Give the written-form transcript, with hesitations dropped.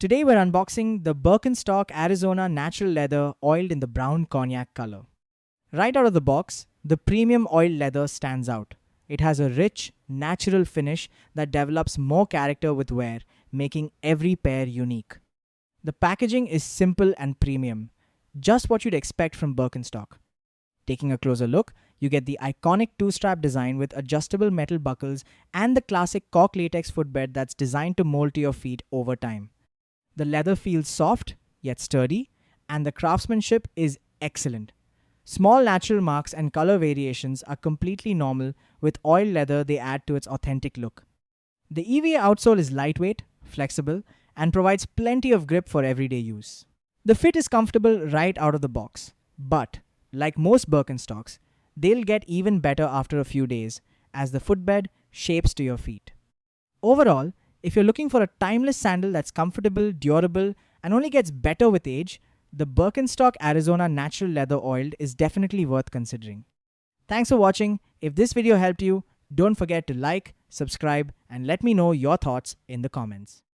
Today we're unboxing the Birkenstock Arizona Natural Leather oiled in the brown cognac color. Right out of the box, the premium oiled leather stands out. It has a rich, natural finish that develops more character with wear, making every pair unique. The packaging is simple and premium, just what you'd expect from Birkenstock. Taking a closer look, you get the iconic two-strap design with adjustable metal buckles and the classic Cork-latex footbed that's designed to mold to your feet over time. The leather feels soft, yet sturdy, and the craftsmanship is excellent. Small natural marks and color variations are completely normal. With oil leather, they add to its authentic look. The EVA outsole is lightweight, flexible, and provides plenty of grip for everyday use. The fit is comfortable right out of the box, but like most Birkenstocks, they'll get even better after a few days as the footbed shapes to your feet. Overall, if you're looking for a timeless sandal that's comfortable, durable, and only gets better with age, the Birkenstock Arizona Natural Leather Oiled is definitely worth considering. Thanks for watching. If this video helped you, don't forget to like, subscribe, and let me know your thoughts in the comments.